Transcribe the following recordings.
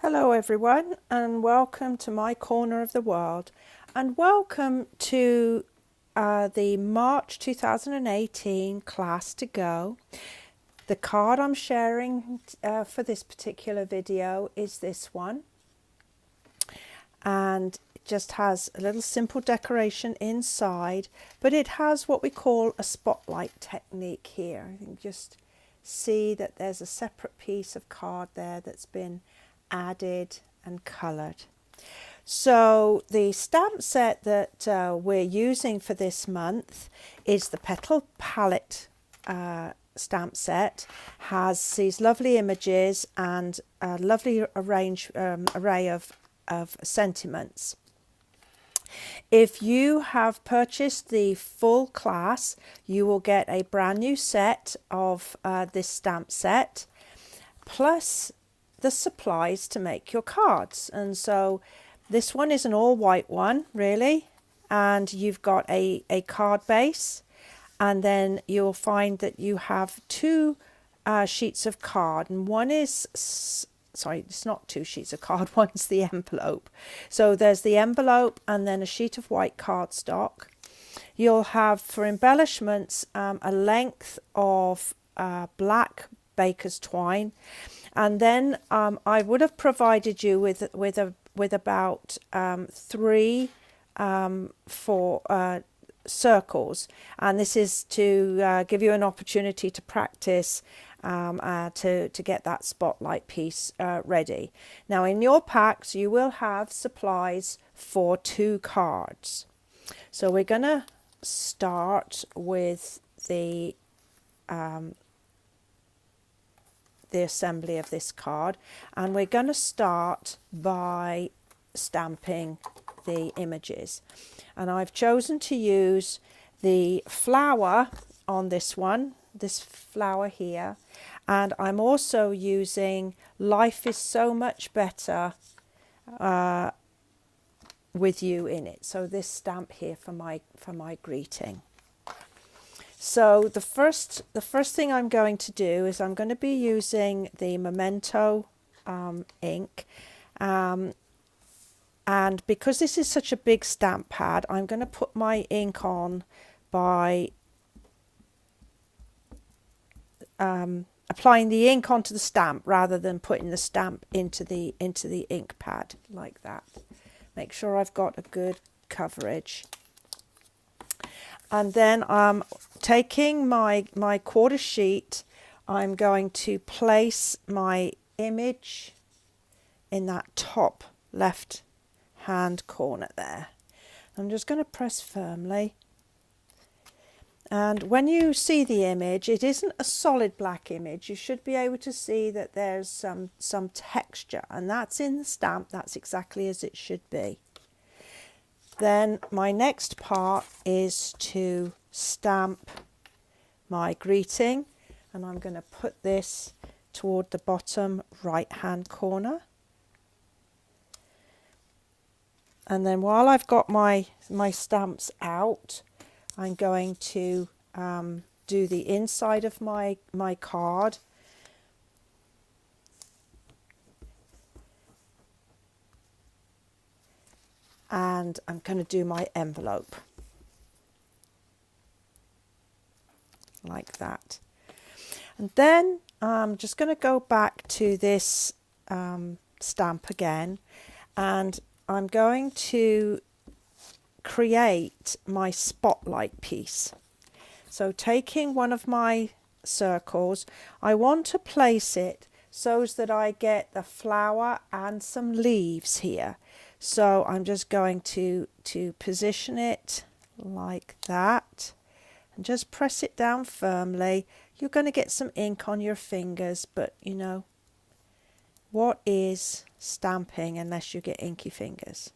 Hello everyone, and welcome to my corner of the world, and welcome to the March 2018 class to go. The card I'm sharing for this particular video is this one, and it just has a little simple decoration inside, but it has what we call a spotlight technique here. You can just see that there's a separate piece of card there that's been added and coloured. So the stamp set that we're using for this month is the Petal palette stamp set. Has these lovely images and a lovely array of sentiments. If you have purchased the full class, you will get a brand new set of this stamp set, plus the supplies to make your cards. And so this one is an all white one, really, and you've got a card base, and then you'll find that you have two sheets of card, and one is sorry, it's not two sheets of card, one's the envelope. So there's the envelope and then a sheet of white cardstock. You'll have, for embellishments, a length of black baker's twine. And then I would have provided you with about three circles, and this is to give you an opportunity to practice to get that spotlight piece ready. Now in your packs you will have supplies for 2 cards. So we're going to start with the assembly of this card, and we're going to start by stamping the images, and I've chosen to use the flower on this one, this flower here, and I'm also using Life is So Much Better with You in it, so this stamp here for my greeting. So the first thing I'm going to do is I'm going to be using the Memento ink, and because this is such a big stamp pad, I'm going to put my ink on by applying the ink onto the stamp rather than putting the stamp into the ink pad like that. Make sure I've got a good coverage. And then I'm taking my quarter sheet, I'm going to place my image in that top left hand corner there. I'm just going to press firmly. And when you see the image, it isn't a solid black image. You should be able to see that there's some texture, and that's in the stamp. That's exactly as it should be. Then my next part is to stamp my greeting, and I'm going to put this toward the bottom right hand corner. And then while I've got my stamps out, I'm going to do the inside of my card. And I'm going to do my envelope like that. And then I'm just going to go back to this stamp again, and I'm going to create my spotlight piece. So taking one of my circles, I want to place it so that I get the flower and some leaves here. So I'm just going to position it like that and just press it down firmly. You're going to get some ink on your fingers, but you know, what is stamping unless you get inky fingers?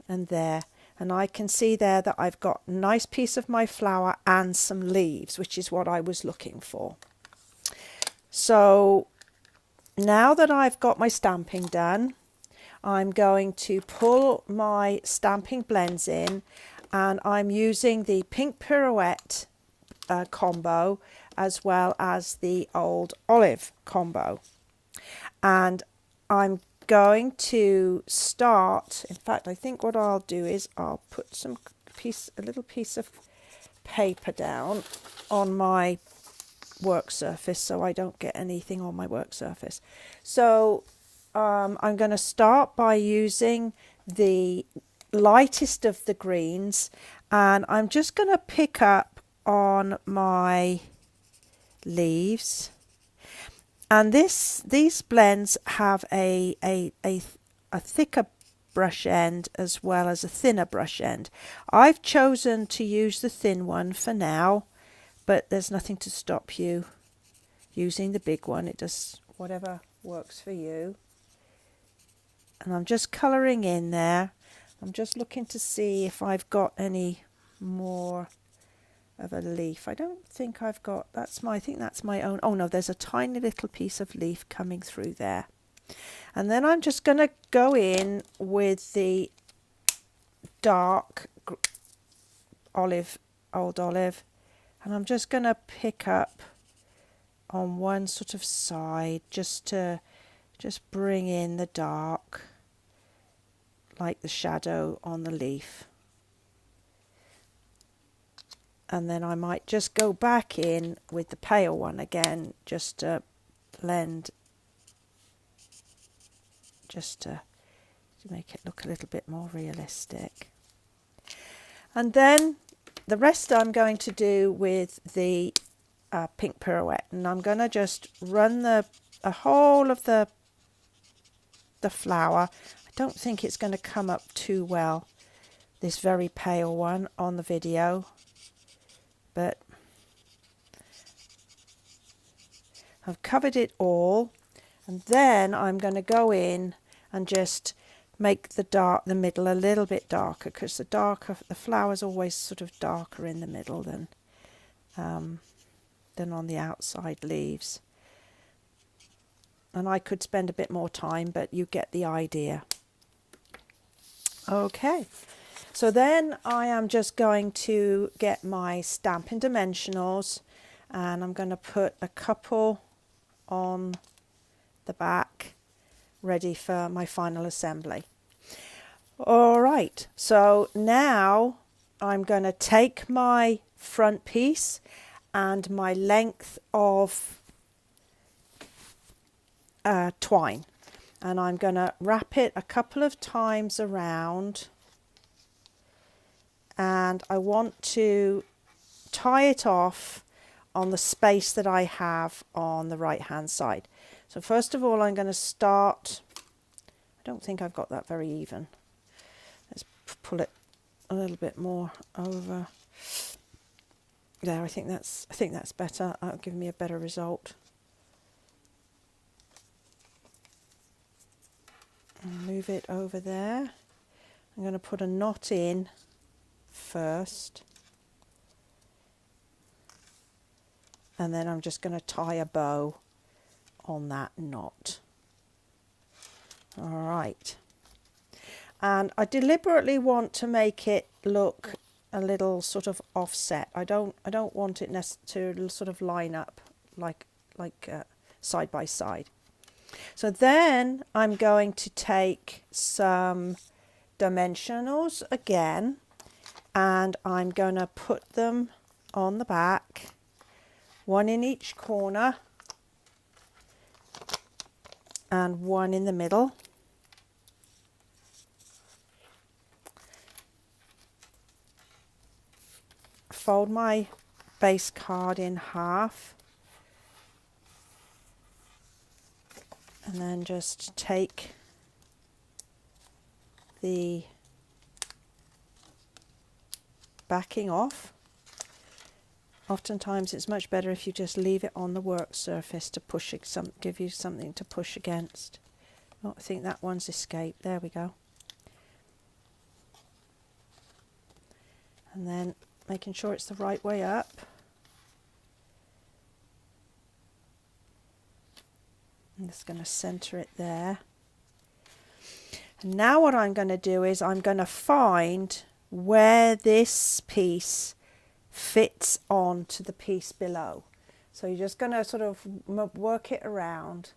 And there, and I can see there that I've got a nice piece of my flower and some leaves, which is what I was looking for. So now that I've got my stamping done, I'm going to pull my stamping blends in, and I'm using the Pink Pirouette combo as well as the Old Olive combo. And I'm going to start, in fact, I think what I'll do is I'll put a little piece of paper down on my work surface so I don't get anything on my work surface. So I'm going to start by using the lightest of the greens, and I'm just going to pick up on my leaves. And these blends have a thicker brush end as well as a thinner brush end. I've chosen to use the thin one for now, but there's nothing to stop you using the big one. It does whatever works for you. And I'm just colouring in there. I'm just looking to see if I've got any more of a leaf. I don't think I've got, I think that's my own. Oh no, there's a tiny little piece of leaf coming through there. And then I'm just going to go in with the dark old olive, and I'm just going to pick up on one sort of side just to bring in the dark, like the shadow on the leaf. And then I might just go back in with the pale one again, just to blend, just to make it look a little bit more realistic. And then the rest I'm going to do with the pink pirouette, and I'm going to just run the whole of the flower. I don't think it's going to come up too well, this very pale one on the video, but I've covered it all. And then I'm going to go in and just make the middle a little bit darker, because the flower's always sort of darker in the middle than on the outside leaves. And I could spend a bit more time, but you get the idea. Okay, so then I am just going to get my Stampin' Dimensionals, and I'm going to put a couple on the back, ready for my final assembly. All right, so now I'm going to take my front piece and my length of twine, and I'm going to wrap it a couple of times around, and I want to tie it off on the space that I have on the right hand side. So first of all, I'm going to start, I don't think I've got that very even. Let's pull it a little bit more over there. I think that's better. That'll give me a better result. Move it over there. I'm going to put a knot in first, and then I'm just going to tie a bow on that knot. All right, and I deliberately want to make it look a little sort of offset. I don't want it to sort of line up like side by side. So then I'm going to take some dimensionals again, and I'm going to put them on the back, one in each corner and one in the middle. Fold my base card in half, and then just take the backing off. Oftentimes it's much better if you just leave it on the work surface to push it, give you something to push against. Oh, I think that one's escaped. There we go. And then making sure it's the right way up. I'm just going to center it there. And now what I'm going to do is I'm going to find where this piece fits onto the piece below. So you're just going to sort of work it around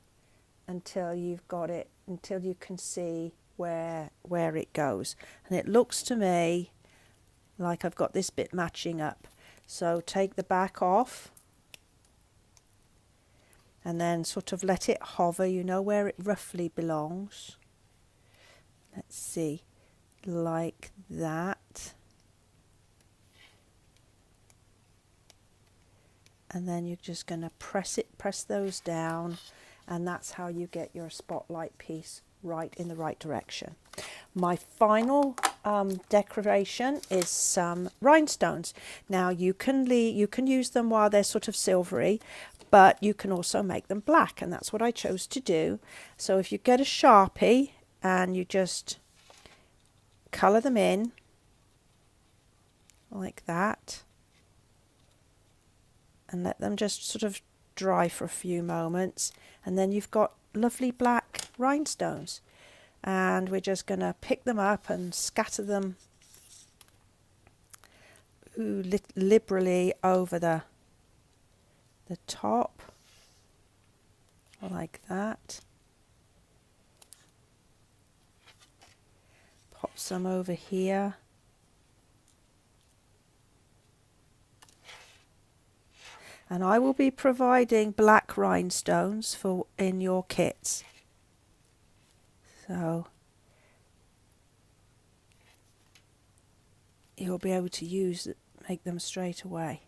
until you've got it, until you can see where it goes. And it looks to me like I've got this bit matching up. So take the back off and then sort of let it hover, you know where it roughly belongs. Let's see, like that. And then you're just going to press those down, and that's how you get your spotlight piece right in the right direction. My final decoration is some rhinestones. Now you can use them while they're sort of silvery, but you can also make them black, and that's what I chose to do. So if you get a Sharpie and you just colour them in like that, and let them just sort of dry for a few moments, and then you've got lovely black rhinestones. And we're just going to pick them up and scatter them liberally over the top, like that. Pop some over here. And I will be providing black rhinestones in your kits. So you'll be able to make them straight away.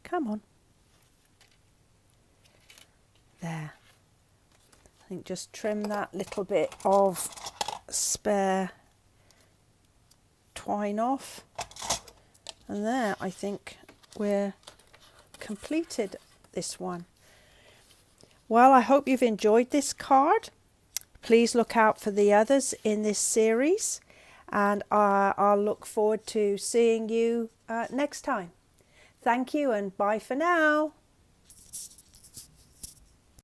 Come on. There. I think just trim that little bit of spare twine off. And there, I think we're completed this one. Well, I hope you've enjoyed this card. Please look out for the others in this series, and I'll look forward to seeing you next time. Thank you, and bye for now.